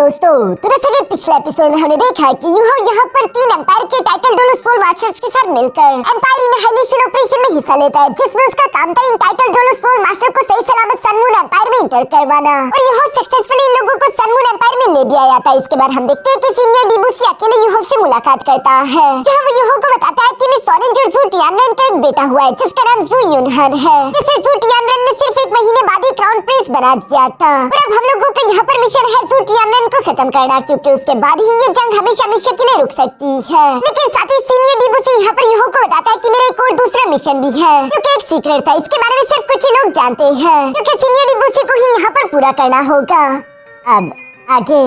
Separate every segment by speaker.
Speaker 1: दोस्तों, तो जैसे कि पिछले एपिसोड में हमने देखा कि यहाँ पर 3 एम्पायर के टाइटल डोलो सोल मास्टर्स के साथ मिलकर एम्पायर इनहाइलेशन ऑपरेशन में हिस्सा लेता है, जिसमें उसका काम था इन टाइटल डोलो सोल मास्टर को सही सलामत सन मून एम्पायर में इंटर करवाना। और यह सक्सेसफुली इन लोगों को सन मून एम्पायर में ले भी आया था। इसके बाद हम देखते हैं कि सीनियर डिबूसी अकेले यूहो से मुलाकात करता है, जहाँ वो यूहो को बताता है कि मिस ऑरेंज और जू टियानरेन का एक बेटा हुआ है जिसका नाम जू युनहन है, जिसे जू टियानरेन ने सिर्फ 1 महीने बाद ही क्राउन प्रिंस बना दिया था। और अब हम लोगों का यहाँ पर मिशन है जू टियानरेन को खत्म करना, क्योंकि उसके बाद ही ये जंग हमेशा हमेशा के लिए रुक सकती है। लेकिन साथ ही सीनियर डिबूसी यहाँ पर यूहो को बताता है कि मेरा एक और दूसरा मिशन भी है, जो कि एक सीक्रेट था। इसके बारे में सिर्फ कुछ ही लोग जानते हैं, क्योंकि सीनियर डिबूसी को ही यहाँ पर पूरा करना होगा। अब आगे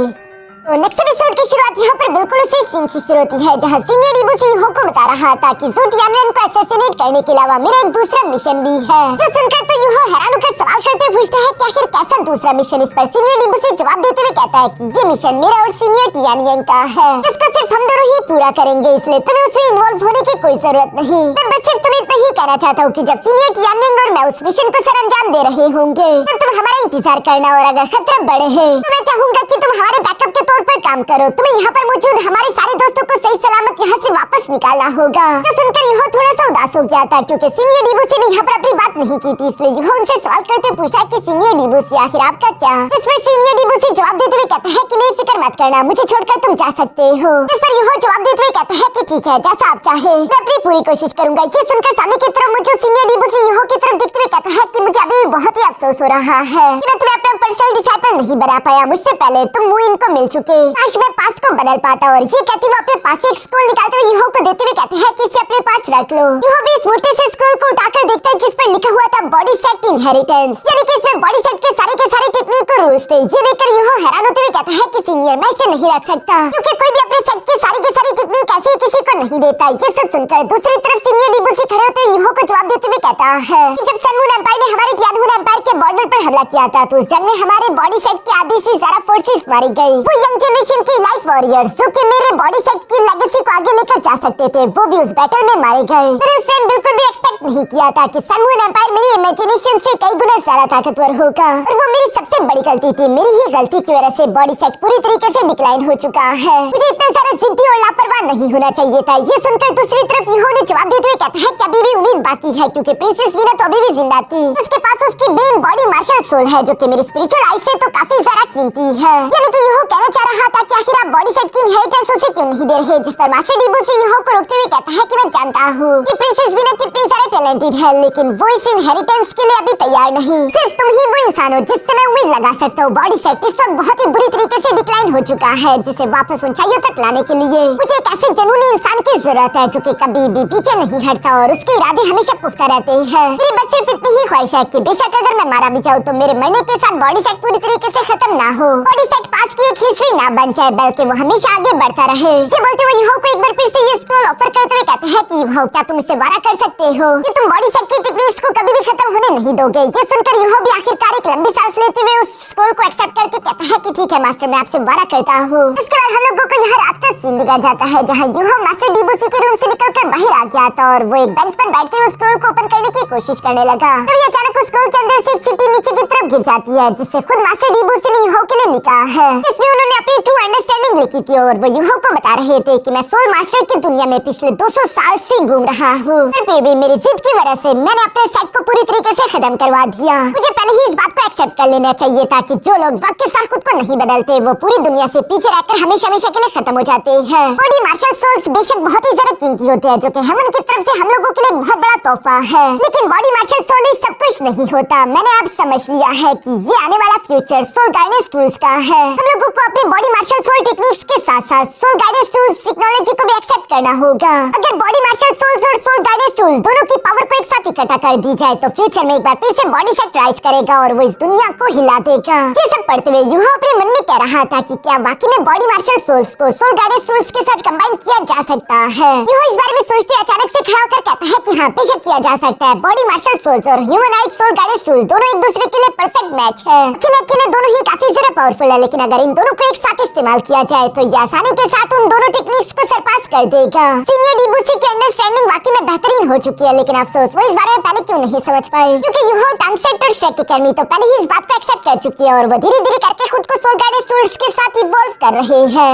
Speaker 1: तो नेक्स्ट एपिसोड की शुरुआत यहाँ पर बिल्कुल उसी सीन से शुरू होती है, जहाँ सीनियर डिबूसी यूहो को बता रहा था कि जू टियानरेन को असैसिनेट करने के अलावा मेरा एक दूसरा मिशन भी है। जो सुनकर तो यूहो हैरान होकर सवाल करते पूछता है कि आखिर कैसा दूसरा मिशन। इस पर सीनियर डिबूसी जवाब देते हुए कहता है कि ये मिशन मेरा और सीनियर टियानरेन का है, जिसको सिर्फ हम दोनों ही पूरा करेंगे, इसलिए तुम्हें उसमें इन्वॉल्व होने की कोई जरूरत नहीं। मैं बस सिर्फ तुम्हें इतना ही कहना चाहता हूँ कि जब सीनियर टियानरेन और मैं उस मिशन को सर अंजाम दे रहे होंगे, तब तुम हमारा इंतजार करना, और अगर खतरा बढ़े है तो मैं चाहूंगा कि तुम हमारे बैकअप के तौर पर काम करो। तुम्हें यहाँ पर मौजूद हमारे सारे दोस्तों को सही सलामत यहाँ से वापस निकालना होगा। तो सुनकर यूहो थोड़ा सा उदास हो गया था, क्योंकि सीनियर डिबूसी ने यहाँ पर अपनी बात नहीं की थी, इसलिए यूहो उनसे सवाल करते पूछता है कि सीनियर डिबूसी आखिर आपका क्या। जिस पर सीनियर डिबूसी जवाब देते हुए कहता है कि मेरी फिक्र मत करना, मुझे छोड़कर तुम जा सकते हो। जिस पर यूहो जवाब देते हुए कहता है कि ठीक है, जैसा आप चाहे, मैं अपनी पूरी कोशिश करूंगा। ये सुनकर सामने की तरफ मुझे सीनियर डिबूसी यूहो की तरफ देखते हुए कहता है कि मुझे अभी भी बहुत ही अफसोस हो रहा है कि मैं तुम्हें अपना पर्सनल डिसाइपल नहीं बना पाया। मुझसे पहले तुम मुइन को मिल चुके, काश मैं पास्ट को बदल पाता। और ये कहती वो अपने पास से एक स्क्रोल निकालते हुए यूहो को देते हुए कहते हैं कि इसे अपने पास रख लो। यूहो भी इस मोटे से स्क्रोल को उठाकर देखता है, जिस पर लिखा हुआ था बॉडी सेट इनहेरिटेंस, यानी कि इसमें बॉडी सेट के सारे टेक्निक और रूल्स थे। ये देखकर यूहो हैरान होते हुए कहता है कि सीनियर, मैं इसे नहीं रख सकता, क्योंकि कोई भी अपने सेट के सारी टेक्निक ऐसे ही किसी को नहीं देता। ये सब सुनकर दूसरी तरफ सीनियर डिबूसी खड़े होते हुए यूहो को जवाब देते हुए कहता है कि जब सन मून एम्पायर ने हमारे टियानमून एम्पायर के बॉर्डर पर हमला किया था, तो उस जंग में हमारे बॉडी सेट के आधी से ज्यादा फोर्सेस मारी गई। वो यंग जनरेशन की लाइट वॉरियर्स जो कि मेरे बॉडी सेट की लेगेसी को आगे लेकर जा सकते थे, वो भी उस बैटल में मारे गए। मैंने उस टाइम बिल्कुल भी एक्सपेक्ट नहीं किया था कि सन मून एम्पायर मेरी इमेजिनेशन से कई गुना ज्यादा ताकतवर होगा, और वो मेरी सबसे बड़ी गलती थी। मेरी ही गलती की वजह से बॉडी सेट पूरी तरीके से डिक्लाइन हो चुका है। मुझे इतना सारा जिद्दी और लापरवाह नहीं होना चाहिए था। ये सुनकर दूसरी तरफ यूहो ने जवाब देते हुए कहता है कि अभी भी उम्मीद बाकी है, क्योंकि प्रिंसेस वीना तो अभी भी जिंदा थी। उसके पास उसकी ब्रेन बॉडी मार्शल सोल है, जो कि मेरी स्पिरिचुअल आई से तो काफी ज्यादा कीमती है। यानी कि यूहो कहना चाह रहा था कि आखिर आप बॉडी सेट की इनहेरिटेंस उसे क्यों नहीं दे रहे। जिस पर मास्टर डिबूसी यूहो को रोकते हुए कहता है कि मैं जानता हूँ कि प्रिंसेस वीना कितनी ज्यादा टैलेंटेड है, लेकिन वो इस इनहेरिटेंस के लिए अभी तैयार नहीं। सिर्फ तुम ही वो इंसान हो जिससे मैं उम्मीद लगा सकता हूँ। बॉडी सेट इस वक्त बहुत ही बुरी तरीके से डिक्लाइन हो चुका है, जिसे वापस ऊंचाइयों तक लाने के लिए मुझे एक ऐसे जुनूनी इंसान की जरूरत है, जो कि कभी भी पीछे नहीं हटता और उसके इरादे हमेशा पुख्ता रहते हैं। मेरी बस सिर्फ इतनी ही ख्वाहिश है कि बेशक अगर मैं मारा भी जाऊँ, तो मेरे मरने के साथ बॉडी सेट पूरी तरीके से खत्म ना हो, बॉडी सेट पास की एक हिस्ट्री ना बन जाए, बल्कि वो हमेशा आगे बढ़ता रहे। ये बोलते हुए यूहो को एक बार फिर से ये स्क्रोल ऑफर करते हुए कहते हैं कि यूहो, क्या तुम इससे वादा कर सकते हो कि तुम बॉडी सेट की टेक्निक्स को कभी भी खत्म होने नहीं दोगे। ये सुनकर यूहो भी आखिरकार एक लंबी सांस लेते हुए उस स्क्रोल को एक्सेप्ट करके कहता है कि ठीक है मास्टर, मैं आपसे वादा करता हूँ। इसके बाद हम लोगों को यहाँ रात का सीन दिखाया जाता है, जहाँ यूहो मास्टर डिबूसी के रूम से निकलकर बाहर आ गया था, और वो एक बेंच पर बैठते हुए स्क्रोल को ओपन करने की कोशिश करने लगा। तभी अचानक उस स्क्रोल के अंदर से एक चिट्ठी नीचे की तरफ गिर जाती है, जिससे खुद मास्टर डिबूसी ने यूहो के लिए लिखा है। इसमें उन्होंने अपनी ट्रू अंडरस्टैंडिंग लिखी थी, और वो यूहो को बता रहे थे कि मैं सोल मास्टर की दुनिया में पिछले 200 साल से घूम रहा हूँ, फिर भी मेरी जिद की वजह से मैंने अपने सेट को पूरी तरीके से खत्म करवा दिया। मुझे पहले ही इस बात को एक्सेप्ट कर लेना चाहिए था कि जो लोग वक्त के साथ खुद को नहीं बदलते, वो पूरी दुनिया से पीछे रहकर हमेशा हमेशा के लिए खत्म हो जाते हैं। बॉडी मार्शल सोल्स बेशक बहुत ही ज्यादा कीमती होते हैं, जो कि हेवन की तरफ से हम लोगों के लिए बहुत बड़ा तोहफा है, लेकिन बॉडी मार्शल सोल ही सब कुछ नहीं होता। मैंने अब समझ लिया है कि ये आने वाला फ्यूचर सोल गाइडेंस टूल्स का है। हम लोगों को अपनी बॉडी मार्शल सोल टेक्निक्स के साथ साथ सोल गाइडेंस टूल्स टेक्नोलॉजी को भी एक्सेप्ट करना होगा। अगर बॉडी मार्शल सोल्स और सोल गाइडेंस टूल दोनों की पावर को एक साथ इकट्ठा कर दी जाए, तो फ्यूचर में एक बार फिर से बॉडी सेट राइज करेगा, और वो इस दुनिया को हिला देगा। ये सब पढ़ते हुए यूहो अपने मन में कह रहा था कि क्या वाकई में बॉडी मार्शल सोल्स को सोल गाइडेंस टूल्स के साथ कंबाइन किया जा सकता है। यूहो इस बारे में सोचते अचानक से खड़ा होकर कहता है कि हाँ, बेशक किया जा सकता है। बॉडी मार्शल सोल्स और ह्यूमनाइड सोल गाइडेंस टूल दोनों एक दूसरे के लिए परफेक्ट मैच है। अकेले दोनों ही काफी ज्यादा पावरफुल है, लेकिन अगर इन दोनों को को एक साथ इस्तेमाल किया जाए तो ये आसानी के साथ उन दोनों टेक्निक्स को सरपास कर देगा। सीनियर डीबूसी की अंडरस्टैंडिंग वाकई में बेहतरीन हो चुकी है, लेकिन अफसोस वो इस बारे में पहले क्यों नहीं समझ पाए, क्योंकि यूहो टंगसेट और शेक एकेडमी तो पहले ही इस बात को एक्सेप्ट कर चुकी है और वो धीरे धीरे करके खुद को सोल गाइडेंस टूल्स के साथ इवॉल्व कर रहे हैं।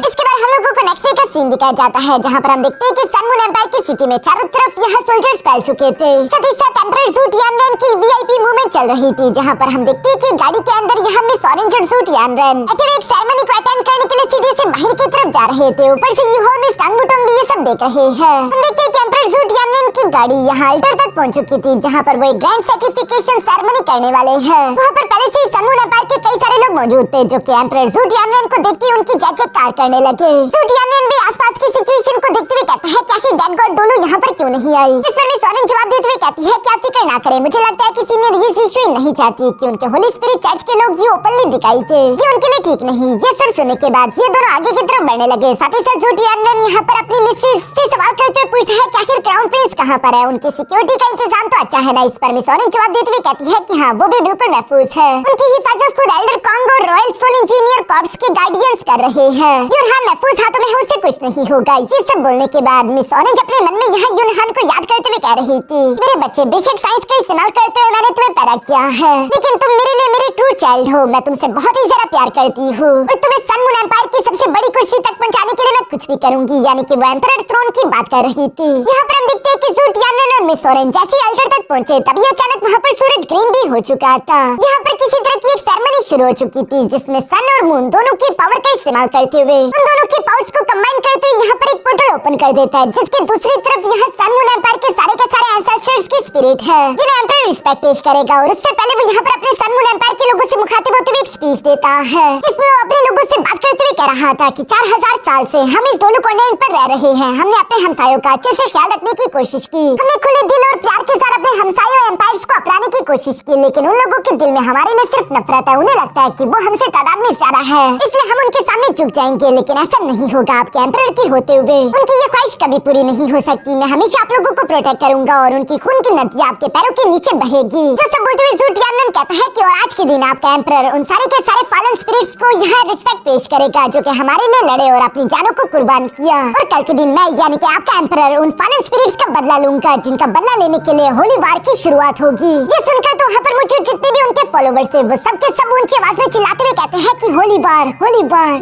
Speaker 1: इसके बाद हम लोगों को नेक्स्ट डे का सीन दिखाया जाता है, जहाँ पर हम देखते हैं कि सन मून एम्पायर की सिटी में चारों तरफ यहाँ सोल्जर्स फैल चुके थे। साथ ही साथ एम्परर जू टियानरेन की वीआईपी मूवमेंट चल रही थी, जहाँ पर हम देखते हैं कि गाड़ी के अंदर यहाँ मिस ऑरेंज और जू टियानरेन एक सेरेमनी को अटेंड करने के लिए सीढ़ी से बाहर की तरफ जा रहे थे। ऊपर से यूहो मिस टांगबुटोंग भी ये सब देख रहे हैं। हम देखते हैं कि एम्परर जू टियानरेन की गाड़ी यहाँ अल्टर तक पहुँच चुकी थी, जहाँ पर वो एक ग्रैंड सैक्रिफिकेशन सेरेमनी करने वाले हैं। वहाँ पर पहले से ही सन मून एम्पायर के कई सारे लोग मौजूद थे, जो कि एम्परर जू टियानरेन को देखते ही उनकी जय जयकार करने लगे। टियानरेन भी आसपास की सिचुएशन को देखते हुए कहता है कि आखिर डेड गॉड डोलू यहाँ पर क्यों नहीं आई। इस पर मिस ऑरेंज जवाब देते हुए कहती है कि आप फिक्र ना करें, मुझे लगता है कि सीनियर ये इशू नहीं चाहती कि उनके होली स्पिरिट चर्च के लोग ये ओपनली दिखाई थे, ये उनके लिए ठीक नहीं। ये सब सुनने के बाद ये दोनों आगे की तरफ बढ़ने लगे। साथ ही साथ टियानरेन यहाँ पर अपनी मिसेस से सवाल करते हुए पूछता है कि आखिर क्राउन प्रिंस कहाँ पर है, उनकी सिक्योरिटी का इंतजाम तो अच्छा है ना। इस पर मिस ऑरेंज जवाब देते हुए कहती है कि हाँ, वो भी बिल्कुल महफूज है, उनकी हिफाजत खुद एल्डर कॉन्ग और रॉयल सोल इंजीनियर कॉर्प्स के गार्डियंस कर रहे हैं। यूनहान महफूज हाथों में है, उससे कुछ नहीं होगा। ये सब बोलने के बाद मिस ऑरेंज अपने मन में यहाँ यूनहान को याद करते हुए कह रही थी, मेरे बच्चे, बेशक साइंस का इस्तेमाल करते हुए मैंने तुम्हें पैदा किया है, लेकिन तुम मेरे लिए मेरी ट्रू चाइल्ड हो। मैं तुमसे बहुत ही ज्यादा प्यार करती हूँ और तुम्हें सन मून एम्पायर की सबसे बड़ी कुर्सी तक पहुँचाने के लिए मैं कुछ भी करूंगी। यानी कि वो एम्परर थ्रोन की बात कर रही थी। यहाँ पर हम देखते हैं कि जू टियानरेन और मिस ऑरेंज जैसे ही अल्टर तक पहुँचे, तभी अचानक वहाँ पर सूरज ग्रीन भी हो चुका था। यहाँ पर किसी तरह की एक सेरेमनी शुरू हो चुकी थी, जिसमें सन और मून दोनों की पावर का इस्तेमाल करते हुए उन दोनों की पावर्स को कंबाइन करते हुए यहाँ पर एक पोर्टल ओपन कर देता है, जिसके दूसरी तरफ यहाँ सन मून एम्पायर के सारे एंसेस्टर्स की स्पिरिट है, जिन्हें एम्परर रिस्पेक्ट पेश करेगा। और उससे पहले वो यहाँ पर अपने सन मून एम्पायर के लोगों से मुखातिब होते हुए एक स्पीच देता है, जिसमें वो अपने लोगों से बात करते हुए कह रहा था कि 4000 साल से हम इस डोलू कॉन्टिनेंट पर रह रहे हैं। हमने अपने हमसायों का अच्छे से ख्याल रखने की कोशिश की, हमने खुले दिल और प्यार के साथ अपने हमसायों एम्पायर्स को अपनाने की कोशिश की, लेकिन उन लोगों के दिल में हमारे लिए सिर्फ नफरत है। उन्हें लगता है कि वो हमसे तादाद में ज्यादा है, इसलिए हम उनके सामने झुक जाएंगे। लेकिन ऐसा नहीं होगा, आपके एम्परर की होते हुए उनकी ये ख्वाहिश कभी पूरी नहीं हो सकती। मैं हमेशा आप लोगों को प्रोटेक्ट करूंगा और उनकी खून की नदियां आपके पैरों के नीचे बहेगी। जो सब बोलते हुए जू टियानरेन कहता है कि और आज के दिन आपका एम्परर उन सारे के सारे फॉलन स्पिरिट्स को यहाँ रिस्पेक्ट पेश करेगा, जो कि हमारे लिए लड़े और अपनी जानों को कुर्बान किया। और कल के दिन मैं यानी कि आपका एम्परर उन फॉलन स्पिरिट्स का बदला लूंगा, जिनका बदला लेने के लिए होली वार की शुरुआत होगी। ये सुनकर तो वहाँ पर मौजूद जितने भी उनके फॉलोवर्स थे, वो सब के सब ऊंची आवाज में चिल्लाते हुए कहते हैं कि होली वार,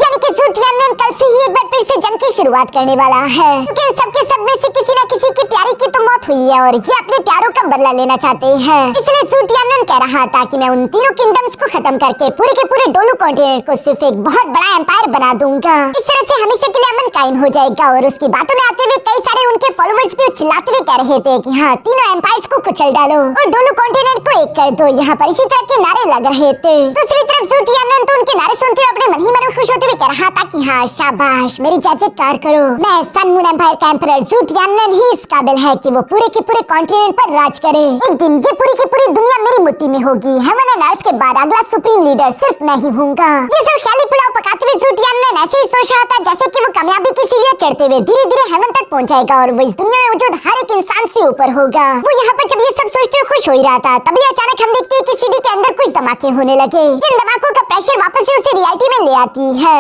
Speaker 1: यानी कि जू टियानरेन कल से ही एक बार फिर से जंग की शुरुआत करने वाला है, क्योंकि इन सबके सब में से किसी न किसी की प्यारी की तो मौत हुई है और ये अपने प्यारों का बदला लेना चाहते हैं। इसलिए जू टियानरेन कह रहा था कि मैं उन तीनों किंगडम्स को खत्म करके पूरे के पूरे डोलू कॉन्टिनेंट को सिर्फ एक बहुत बड़ा एम्पायर बना दूंगा। इस तरह से हमेशा के लिए अमन कायम हो जाएगा। और उसकी बातों में आते हुए कई सारे उनके फॉलोवर्स भी चिल्लाते हुए कह रहे थे कि हाँ, तीनों एम्पायर्स को कुचल डालो और डोलू कॉन्टिनेंट को एक कर दो। यहाँ पर इसी तरह के नारे लग रहे थे। दूसरी तरफ जू टियानरेन तो उनके नारे सुनते हुए अपने मन ही मन खुश होते हुए कह रहा था कि हाँ, शाबाश, मेरी जय जयकार करो। मैं सन मून एम्पायर का एम्परर जू टियानरेन ही इस काबिल है कि वो पूरे के पूरे कॉन्टिनेंट पर राज करे। एक दिन ये पूरी की पूरी दुनिया मेरी मुट्ठी में होगी। हेवन एंड अर्थ के बाद अगला सुप्रीम लीडर सिर्फ मैं ही हूँगा। ये सब ख्याली पुलाव पकाते हुए जू टियानरेन ऐसे ही सोच रहा था जैसे कि वो कामयाबी की सीढ़ियां चढ़ते हुए धीरे धीरे हेवन तक पहुंच जाएगा और वो इस दुनिया में मौजूद हर एक इंसान से ऊपर होगा। वो यहाँ पर जब ये सब सोचते हुए खुश हो ही रहा था, तभी अचानक हम देखते हैं कि सीढ़ी के अंदर कुछ धमाके होने लगे। जिन धमाकों का प्रेशर वापस से उसे रियलिटी में ले आती है।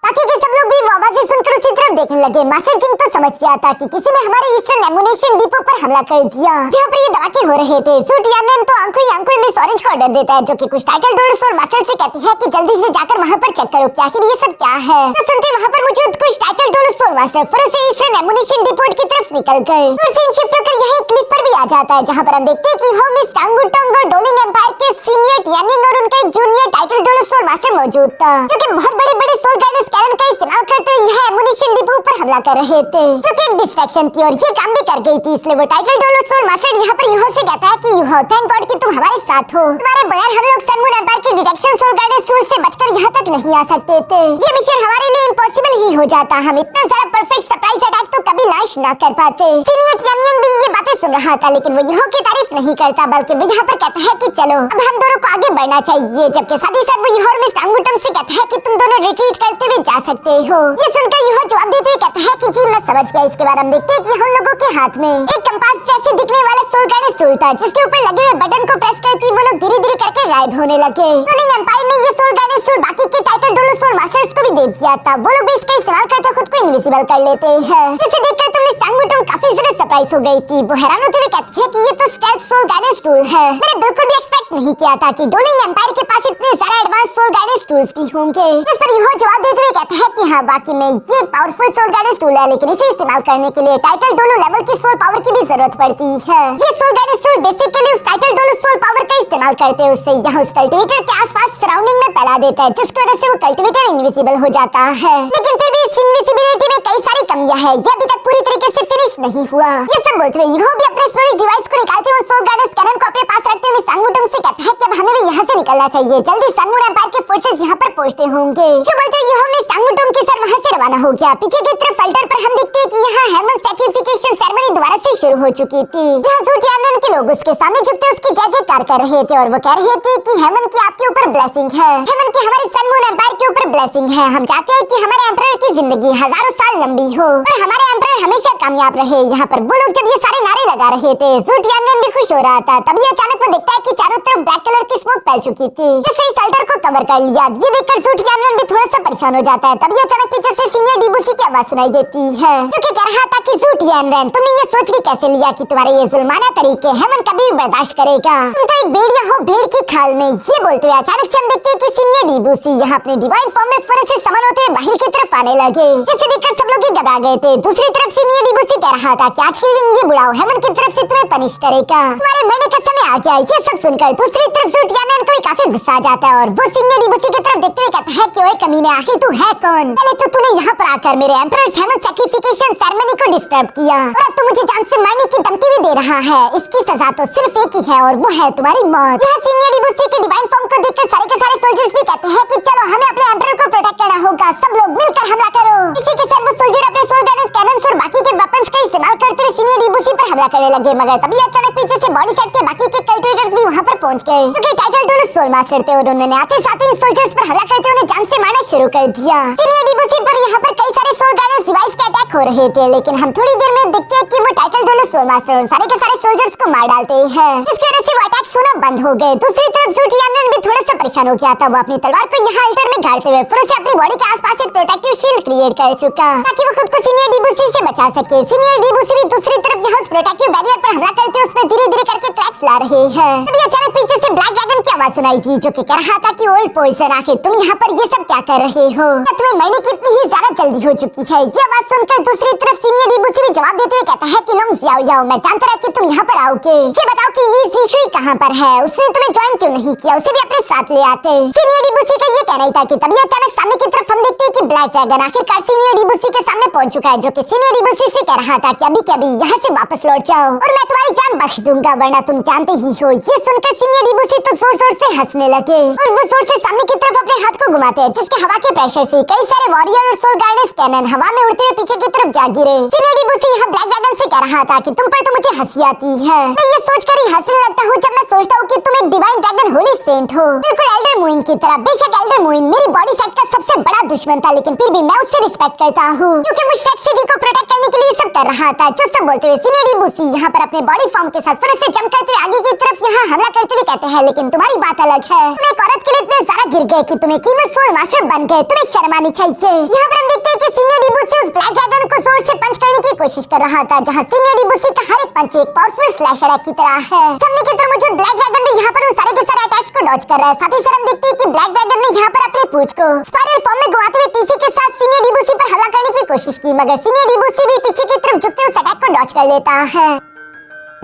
Speaker 1: बाकी के सब लोग भी वो आवाजें सुनकर उसी तरफ देखने लगे। मास्टर जिंग तो समझ गया था कि किसी ने हमारे ईस्टर्न एमुनेशन डिपो पर हमला कर दिया, जहाँ पर ये धमाके हो रहे थे। जू टियानरेन तो आंखों ही आंखों में मिस ऑरेंज को ऑर्डर देता है, जो कि कुछ टाइटल डोलू सोल मास्टर से कहती है कि जल्दी से जाकर वहाँ पर चेक करो कि आखिर ये सब क्या है। तो सुनते वहाँ पर मौजूद कुछ टाइटल डोलू सोल मास्टर फौरन से ईस्टर्न एमुनेशन डिपो की तरफ निकल गए और सीन शिफ्ट होकर यही क्लिप पर भी आ जाता है, जहाँ पर हम देखते हैं कि होम मिस टांगबुटोंग और डोलिंग एम्पायर के सीनियर टियानिंग और उनका एक जूनियर टाइटल डोलू सोल मास्टर मौजूद था, जो कि बहुत बड़े बड़े सोल गाइडेंस कैनन का इस्तेमाल करते हुए यह एमुनेशन डिपो पर हमला कर रहे थे, जो कि एक डिस्ट्रैक्शन थी और ये काम भी कर गई थी। इसलिए वो टाइटल डोलू सोल मास्टर यहाँ पर यूहो से कहता है कि यूहो, थैंक गॉड कि तुम हमारे साथ हो। तुम्हारे बगैर हम लोग सन मून एम्पायर की डिटेक्शन सोल गाइडेंस टूल से बचकर यहाँ तक नहीं आ सकते थे। ये मिशन हमारे लिए इम्पॉसिबल ही हो जाता। हम इतना सारा परफेक्ट सरप्राइज अटैक तो कभी लॉन्च ना कर पाते। सीनियर टियानिंग भी ये बातें सुन रहा था, लेकिन वो यूहो की तारीफ नहीं करता, बल्कि वो यहाँ पर कहता है कि चलो अब हम दोनों को आगे बढ़ना चाहिए। जबकि साथ ही साथ वो यूहो और मिस टांगबुटोंग से कहता है कि तुम दोनों रिट्रीट करते हुए जा सकते हो। ये सुनकर यूहो जवाब देते हुए कहता है कि जी मैं समझ गया। इसके बाद हम देखते हैं कि हम लोगों के हाथ में एक कंपास जैसे दिखने वाला सोल गाइडेंस टूल था, जिसके ऊपर लगे हुए बटन को प्रेस करते ही वो लोग धीरे धीरे करके गायब होने लगे। रूलिंग एम्पायर ने ये सोल गाइडेंस टूल बाकी के टाइटल डोलो सोल मास्टर्स को भी दे दिया था। वो लोग भी इसका इस्तेमाल करते खुद को इनविजिबल कर लेते हैं, जिसे देखकर तुमने सांगमुटोंग काफी ज्यादा सरप्राइज हो गई थी। वो हैरान होते हुए कहती है कि ये तो स्टेल्थ सोल गाइडेंस टूल है। मैंने बिल्कुल भी एक्सपेक्ट नहीं किया था कि डोलिंग एम्पायर के पास इतने सारे एडवांस सोल गाइडेंस टूल्स भी होंगे। जिस पर यूहो जवाब देते हुए कहता है कि हाँ वाकई में ये एक पावरफुल सोल गाइडेंस टूल है, लेकिन इसे इस्तेमाल करने के लिए टाइटल डोलो लेवल की सोल पावर की भी जरूरत पड़ती है। ये सोल गाइडेंस टूल बेसिकली उस टाइटल डोलो सोल पावर का इस्तेमाल करते हैं उससे यहाँ उस कल्टीवेटर के आसपास सराउंडिंग में फैला देता है, जिसकी वजह से वो कल्टीवेटर इनविजिबल हो जाता है। लेकिन फिर भी इस इनविजिबिलिटी में कई सारी कमियां हैं, ये अभी तक पूरी तरीके से फिनिश नहीं हुआ। ये सब बोलते हुए यूहो भी अपने स्टोरेज डिवाइस को निकालते हुए सोल गाइडेंस कैनन को अपने पास रखते हुए सांगमुटोंग से कहता है कि अब हमें भी यहाँ से निकलना चाहिए। जल्दी सनमून एम्पायर के फोर्सेस यहाँ पर पहुँचते होंगे। जो बोलते हुए यूहो में सांगमुटोंग के सर वहाँ से रवाना हो गया। पीछे की तरफ अल्टर पर हम देखते हैं कि यहाँ हेमन सैक्रिफिकेशन सेरेमनी दोबारा से शुरू हो चुकी थी, जहाँ ज़ूटियानन के लोग उसके सामने झुकते उसकी जय जयकार कर रहे थे और वो कह रहे थे कि हेमन की आपके ऊपर ब्लेसिंग है, हेमन की हमारे सनमून एम्पायर के ऊपर ब्लेसिंग है। हम चाहते हैं कि हमारे एम्परर की जिंदगी हजारों साल लंबी हो और हमारे एम्परर हमेशा कामयाब रहे। यहाँ पर वो लोग जब ये सारे नारे लगा रहे थे, ज़ूटियानन भी खुश हो रहा था। तभी अचानक वो देखता है कि चारों तरफ ब्लैक कलर की स्मोक फैल चुकी थी, जिससे इस अल्टर को कवर कर लिया। ये देखकर ज़ूटियानन भी थोड़ा सा परेशान हो जाता है। तभी अचानक पीछे से सीनियर डिबूसी की आवाज सुनाई देती है, क्योंकि कह रहा था कि ज़ूटियानन तुमने ये सोच भी कैसे लिया कि तुम्हारे ये जुल्माना तरीके हेमन कभी भी बर्दाश्त करेगा? तुम तो एक भेड़िया हो भेड़ की खाल में। ये बोलते हुए अचानक से हम देखते हैं कि सीनियर डिबूसी यहाँ अपने डिवाइन फॉर्म में फुर्र से समान होते हुए बाहर की तरफ आने लगे, जिसे देखकर सब लोग ही घबरा गए थे। दूसरी तरफ सीनियर डिबूसी कह रहा था कि आज के दिन ये बुढ़ाओ हेमन की तरफ से तुम्हें पनिश करेगा, तुम्हारे मरने का समय आ गया। ये सब सुनकर दूसरी तरफ ज़ूटियानन को भी काफी गुस्सा आ जाता है और वो सीनियर डिबूसी की तरफ देखते हुए कहता है कि ओए कमीने, आखिर तू है कौन? पहले तो तूने यहाँ पर आकर मेरे एम्परर हेमन सैक्रिफिकेशन सेरेमनी को डिस्टर्ब किया और अब तू मुझे जान से मारने की धमकी भी दे रहा है। इसकी सजा तो सिर्फ एक ही है और वो है तुम्हारी मौत। यह सीनियर डिबूसी के डिवाइन फॉर्म को देखकर सारे के सारे सोल्जर्स भी कहते हैं कि चलो हमें अपने एम्परर को प्रोटेक्ट करना होगा, सब लोग मिलकर हमला करो। इसी के साथ वो सोल्जर अपने सोल गाइडेंस कैनन्स और बाकी के वेपन्स का इस्तेमाल करते हुए सीनियर डिबूसी पर हमला करने लगे, मगर तभी अचानक पीछे से बॉडी सेट के बाकी के कल्टिवेटर्स भी वहाँ पर पहुँच गए, क्योंकि टाइटल डोलो सोल मास्टर थे और उन्होंने आते साथ ही सोल्जर्स पर हमला करते उन्हें जान से मारना शुरू कर दिया। सीनियर डिबूसी पर यहाँ पर कई सारे सोल गाइडेंस डिवाइस के अटैक हो रहे थे, लेकिन हम थोड़ी देर में देखते हैं कि वो टाइटल डोलो सोल मास्टर और सारे के सारे सोल्जर्स को मार डालते हैं, जिसकी वजह से वो अटैक्स होना बंद हो गए। दूसरी तरफ ज़ूटियानन भी थोड़ा सा परेशान हो गया था। वो अपनी तलवार को यहाँ अल्टर में गाड़ते हुए फिर से अपनी बॉडी के आसपास एक प्रोटेक्टिव शील्ड क्रिएट कर चुका, ताकि वो खुद को सीनियर डिबूसी से बचा सके। सीनियर डिबूसी भी दूसरी तरफ यहाँ उस प्रोटेक्टिव बैरियर पर हमला करते हुए उसमें धीरे धीरे करके क्रैक्स ला रहे हैं। तभी अचानक पीछे से ब्लैक ड्रैगन की आवाज सुनाई दी, जो कि कह रहा था कि ओल्ड पॉइजन, आखिर तुम यहाँ पर ये सब क्या कर रहे हो? तुम्हें मरने की इतनी ही ज्यादा जल्दी हो चुकी है। ये आवाज सुनकर दूसरी तरफ सीनियर डिबूसी भी जवाब देते हुए कहता है कि लोग जाओ जाओ, मैं जानता था कि तुम यहाँ पर आओगे। ये बताओ कि ये ज़ीशुई कहाँ पर है? उसने तुम्हें ज्वाइन क्यों नहीं किया? उसे भी अपने साथ ले आते। सीनियर डिबूसी का ये कहना ही था कि तभी अचानक सामने की तरफ हम देखते हैं कि ब्लैक ड्रैगन आखिरकार सीनियर डिबूसी के सामने पहुंच चुका है, जो कि सीनियर डिबूसी से कह रहा था कि अभी के अभी यहाँ से वापस लौट जाओ और मैं तुम्हारी जान बख्श दूंगा, वरना तुम जानते ही हो। ये सुनकर सीनियर डिबूसी तो जोर जोर से हंसने लगे और वो जोर से सामने की तरफ अपने हाथ को घुमाते हैं, जिसके हवा के प्रेशर से कई सारे वॉरियर और सोल गाइडेंस कैनन हवा में उड़ते हुए पीछे की तरफ जा गिरे। सीनियर डिबूसी यहाँ ब्लैक ड्रैगन से कह रहा था कि तुम पर तो मुझे हंसी आती है। मैं ये सोचकर ही हंसने लगता हूँ जब मैं सोचता हूँ कि तुम एक डिवाइन ड्रैगन होली सेंट हो, बिल्कुल एल्डर मुइन की तरह। बेशक एल्डर मुइन मेरी बॉडी सेट का सबसे बड़ा दुश्मन था, लेकिन फिर भी मैं उससे रिस्पेक्ट करता हूँ, क्योंकि वो शेक सिटी को प्रोटेक्ट करने के लिए सब कर रहा था। जो सब बोलते हुए सीनियर डिबूसी यहाँ पर अपने बॉडी फॉर्म के साथ फिर से जंप करते हुए आगे की तरफ यहाँ हमला करते हुए कहते हैं, लेकिन तुम्हारी बात अलग है। तुम एक औरत के लिए इतने ज्यादा गिर गए कि तुम्हें कीमत सोल मास्टर बन गए, तुम्हें शर्म आनी चाहिए। यहाँ पर हम देखते हैं कि सीनियर डिबूसी उस ब्लैक ड्रैगन को जोर से पंच करने की कोशिश कर रहा था, जहाँ सीनियर डिबूसी का हर एक पंच एक पावरफुल स्लैश अटैक की तरह है। सामने की तरफ मुझे ब्लैक ड्रैगन भी यहाँ पर उन सारे के सारे अटैक्स को डॉज कर रहा है। साथ ही साथ हम देखते हैं कि ब्लैक ड्रैगन ने यहाँ पर अपनी पूंछ को स्पाइरल फॉर्म में घुमाते हुए तीसी के साथ सीनियर डिबूसी पर हमला करने की कोशिश की, मगर सीनियर डिबूसी भी पीछे की तरफ झुकते उस अटैक को डॉज कर लेता है,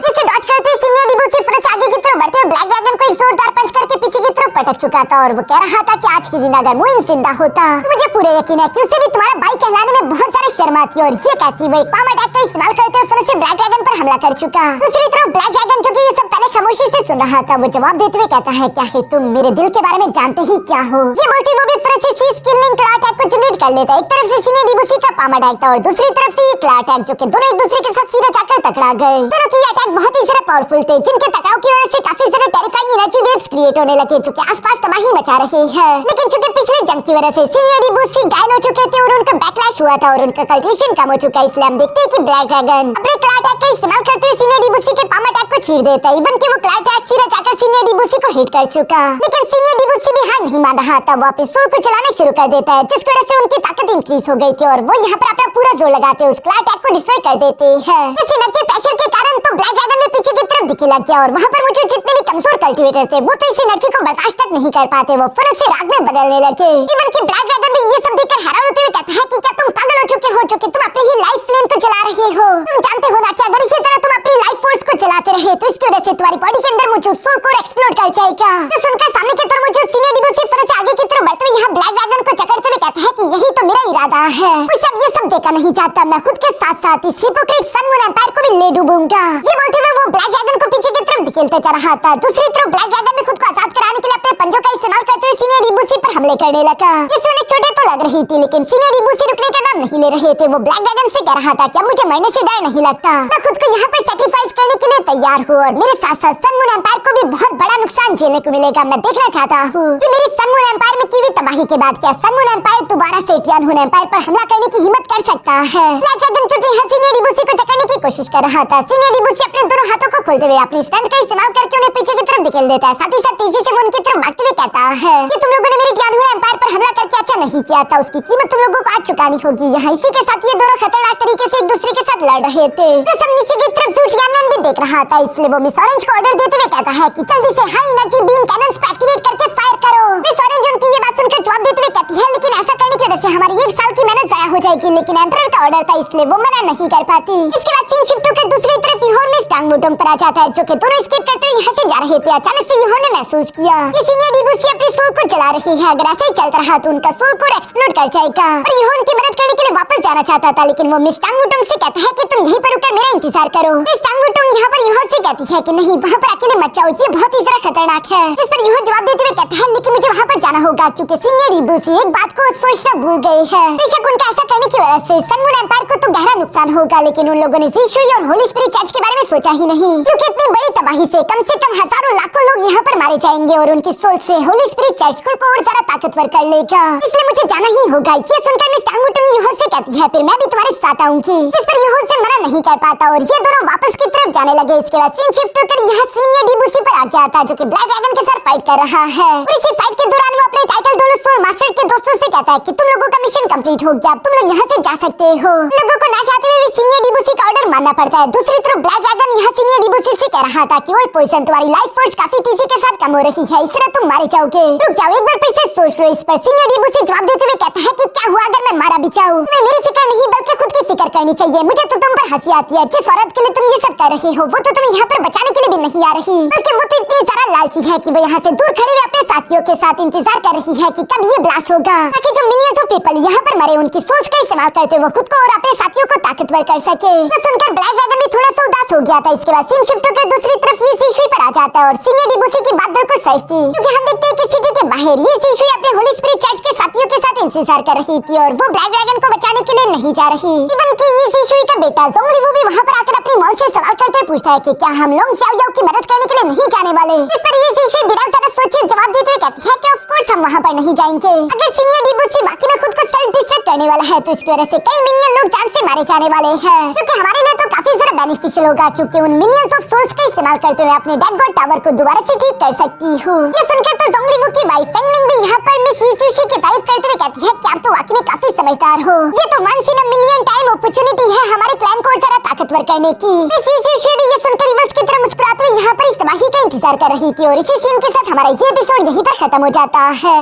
Speaker 1: जिसे डॉज करते सीनियर डिबूसी फिर से आगे की तरफ बढ़ते हुए ब्लैक ड्रैगन को एक जोरदार पंच करके पीछे की तरफ पटक चुका था और वो कह रहा था कि आज के दिन अगर मुइन जिंदा होता तो मुझे पूरे यकीन है कि उसे भी तुम्हारा भाई कहलाने में बहुत सारे शर्म आती। और ये कहती वो एक पाम अटैक का इस्तेमाल करते हुए फिर से ब्लैक ड्रैगन पर हमला कर चुका। दूसरी तरफ ब्लैक ड्रैगन, जो कि ये सब पहले खामोशी से सुन रहा था, वो जवाब देते हुए कहता है, क्या है तुम मेरे दिल के बारे में जानते ही क्या हो? ये बोलती वो भी फिर से सी स्किलिंग क्ला अटैक को जनरेट कर लेता है। एक तरफ से सीनियर डिबूसी का पाम अटैक था और दूसरी तरफ से ये क्ला अटैक, जो कि दोनों एक दूसरे के साथ सीधा जाकर टकरा गए। दोनों की अटैक बहुत ही ज्यादा पावरफुल थे, जिनके टकराव की वजह से काफी सारे टेरिफाइंग एनर्जी वेव्स क्रिएट होने लगे, जो कि आसपास तबाही मचा रहे हैं। लेकिन चूंकि पिछले जंग की वजह से सीनियर इबुशी घायल हो चुके थे और उनका बैकलैश हुआ था और उनका कल्टिवेशन कम हो चुका है। इसलिए हम देखते हैं कि ब्लैक ड्रैगन अपने क्लैट अटैक का इस्तेमाल करते हुए सीनियर इबुशी के पाम अटैक को चीर देता है। इवन कि वो क्लैट अटैक सीधा जाकर सीनियर इबुशी को हिट कर चुका, लेकिन सीनियर इबुशी भी हार नहीं मान रहा था। वो अपने सोल को चलाना शुरू कर देता है, जिसकी वजह से उनकी ताकत इंक्रीज हो गई थी और वो यहाँ पर अपना पूरा जोर लगाते हुए उस क्लैट अटैक को डिस्ट्रॉय कर देते हैं। इस एनर्जी प्रेशर के कारण तो ब्लैक ड्रैगन में पीछे की तरफ दिखने लग गया और वहाँ पर मुझे जितने भी कमजोर कल्टिवेटर थे वो तो इस एनर्जी को बर्दाश्त तक नहीं कर पाते। वो फुर्र से राग में बदलने लगे। इवन कि ब्लैक ड्रैगन भी ये सब देखकर हैरान होते हुए कहता है कि क्या तुम पागल हो चुके तुम अपनी ही लाइफ फ्लेम को जला रहे हो। तुम जानते हो ना कि अगर इसी तरह तुम अपनी लाइफ फोर्स को चलाते रहे तो इसकी वजह से तुम्हारी बॉडी के अंदर मौजूद सोल कोर एक्सप्लोड कर जाएगा। तो सुनकर सामने की तरफ मौजूद सीनियर इबुशी फुर्र से आगे की तरफ बढ़ते हुए यहाँ ब्लैक ड्रैगन को जकड़ते हुए कहता है कि यही तो मेरा इरादा है। वो सब ये सब देखा नहीं चाहता, मैं खुद के साथ साथ इस हिपोक्रेट सन मून एम्पायर को भी ले डूबूंगा। ये बोलते हुए वो ब्लैक ड्रैगन को पीछे की तरफ धकेलते जा रहा था। दूसरी तरफ ब्लैक ड्रैगन ने खुद को आजाद कराने के लिए अपने पंजों का इस्तेमाल करते हुए सीनियर इबुशी पर हमले करने लगा। जिससे उन्हें चोटें तो लग रही थी, लेकिन सीनियर इबुशी रुकने का नाम नहीं ले रहे थे। वो ब्लैक ड्रैगन से कह रहा था कि मुझे मरने से डर नहीं लगता, मैं खुद को यहाँ पर सैक्रिफाइस करने के लिए तैयार हूँ और मेरे साथ साथ सन मून एम्पायर को भी बहुत बड़ा नुकसान झेलने को मिलेगा। मैं देखना चाहता हूँ कि मेरी सन मून एम्पायर में की हुई तबाही के बाद क्या सन मून एम्पायर दोबारा से टियान मून एम्पायर पर हमला करने की हिम्मत कर सकता है। ब्लैक ड्रैगन चूंकि सीनियर इबुशी को जकड़ने की कोशिश कर रहा था, सीनियर इबुशी अपने दोनों हाथों को खोलते हुए अपनी स्ट्रेंथ का इस्तेमाल करके उन्हें पीछे की तरफ धकेल देता है। साथ ही साथ तेजी से वो उनकी तरफ भागते हुए कहता है कि तुम लोगों ने मेरे टियान मून एम्पायर पर हमला करके अच्छा नहीं किया था, उसकी कीमत तुम लोगों को आज चुकानी होगी। यहाँ इसी के साथ ये दोनों खतरनाक तरीके से एक दूसरे के साथ लड़ रहे थे। तो सब नीचे की तरफ जू टियानन भी देख रहा था, इसलिए वो मिस ऑरेंज को ऑर्डर देते हुए कहता है कि जल्दी से हाई एनर्जी बीम कैनन्स को एक्टिवेट करके फायर करो। मिस ऑरेंज उनकी ये बात सुनकर जवाब देते हुए कहती है लेकिन ऐसा करने की वजह से हमारी 1 साल की मेहनत जाया हो जाएगी। लेकिन एम्परर का ऑर्डर था इसलिए वो मना नहीं कर पाती। इसके बाद सीन शिफ्ट होकर दूसरी तरफ यूहोन में स्टांग मुटोंग पर आ जाता है, जो कि दोनों एस्केप करते हुए यहाँ से जा रहे थे। अचानक से यूहोन ने महसूस किया कि सीनियर इबुशी अपनी सोल को जला रही है। अगर ऐसे ही चलता रहा तो उनका सोल कोर एक्सप्लोड कर जाएगा और यूहोन की मदद करने के लिए वापस जाना चाहता था, लेकिन वो मिस स्टांग मुटोंग से कहता है कि तुम यहीं पर रुककर मेरा इंतजार करो। मिस स्टांग मुटोंग यहाँ पर यूहोन से कहती है कि नहीं, वहाँ पर अकेले मत जाओ, ये बहुत ही ज्यादा खतरनाक है। जिस पर यूहोन जवाब देते हुए कहता है लेकिन मुझे वहाँ पर जाना होगा क्योंकि सीनियर इबुशी एक बात को सोचना भूल गए हैं। बेशक उनका ऐसा करने की वजह से सन मून एम्पायर को तो गहरा नुकसान होगा, लेकिन उन लोगों ने ज़ीशुई और होली स्पिरिट चर्च के बारे में सोचा ही नहीं, क्योंकि इतनी बड़ी तबाही से कम हजारों लाखों लोग यहाँ पर मारे जाएंगे और उनकी सोल से होली स्पिरिट चर्च को और ज्यादा ताकतवर कर लेगा। इसलिए मुझे जाना ही होगा। ये सुनकर मिस टांग मुटोंग यूहोन से कहती है फिर मैं भी तुम्हारे साथ आऊंगी, जिस पर यूहोन से मना नहीं कर पाता और ये दोनों वापस की तरफ जाने लगे। इसके बाद सीन शिफ्ट होकर यहाँ सीनियर इबुशी पर आ गया था, जो कि ब्लैक ड्रैगन के साथ फाइट कर रहा है। और इसी फाइट के दौरान वो अपने टाइटल डोलो सोल मास्टर के दोस्तों से कहता है कि तुम लोगों का मिशन कंप्लीट हो गया, तुम लोग यहाँ से जा सकते हो। लोगों को ना चाहते हुए भी सीनियर इबुशी का ऑर्डर मानना पड़ता है। दूसरी तरफ ब्लैक ड्रैगन यहाँ सीनियर इबुशी से कह रहा था कि ओल्ड पोइजन तुम्हारी लाइफ फोर्स काफी तेजी के साथ कम हो रही है, इस तरह तुम मारे जाओगे। रुक जाओ, एक बार फिर से सोच लो। इस पर सीनियर इबुशी जवाब देते हुए कहता है कि क्या हुआ अगर मैं मारा भी जाऊं? तुम्हें मेरी फिक्र नहीं बल्कि खुद की फिक्र करनी चाहिए। मुझे तो तुम पर हंसी आती है। जिस औरत के लिए तुम ये सब कर रही हो वो तो तुम्हें यहाँ पर बचाने के लिए भी नहीं आ रही, बल्कि वो तो इतनी ज्यादा लालची है कि वो यहाँ से दूर खड़े हुए अपने साथियों के साथ इंतजार कर रही है कि कब ये ब्लास्ट होगा, ताकि जो मिलियंस ऑफ पीपल यहाँ पर मरे उनकी सोच का इस्तेमाल करते हुए खुद को और अपने साथियों को ताकतवर कर सके। तो सुनकर ब्लैक ड्रैगन भी थोड़ा सा उदास हो गया था। इसके बाद सीन शिफ्ट होकर दूसरी तरफ ये ज़ीशुई पर आ जाता है और सीनियर इबुशी की बात बिल्कुल सच थी, क्योंकि हम देखते हैं कि सिटी के बाहर ये ज़ीशुई अपने होली स्पिरिट चर्च के साथियों के साथ इंतजार कर रही थी और वो ब्लैक ड्रैगन को बचाने के लिए नहीं जा रही। इवन कि ये ज़ीशुई का बेटा ज़ोंगलिवू भी वहाँ पर आकर अपनी मॉल से सवाल करते पूछता है कि क्या हम लोग ज़ाओ याओ की मदद करने के लिए नहीं जाने वाले। इस पर ये ज़ीशुई बिना ज्यादा सोचे जवाब देते हुए कहती है कि ऑफ कोर्स हम वहाँ पर नहीं जाएंगे। अगर सीनियर इबुशी वाकई में खुद को सेल्फ डिस्ट्रक्ट करने वाला है तो इसकी वजह से कई मिलियन लोग जान से मारे जाने वाले हैं, जो कि हमारे लिए तो काफी ज्यादा बेनिफिशियल होगा, क्योंकि उन मिलियंस ऑफ सोल्स का इस्तेमाल करते हुए अपने डेड गॉड टावर को दोबारा से ठीक कर सकती हूँ। ये सुनकर तो ज़ोंगलिवू की वाइफ फेंगलिंग भी यहाँ पर मिस ज़ीशुई की तारीफ करते हुए कहती है कि आप तो वाकई में काफी समझदार हो। ये तो once in a million time opportunity है हमारे क्लैन को और ज्यादा ताकतवर करने की। मिस ज़ीशुई भी ये सुनकर रिवर्स की तरह मुस्कुराते हुए यहाँ पर इस तबाही का इंतजार कर रही थी और इसी सीन के साथ हमारा ये एपिसोड यहीं पर खत्म हो जाता है।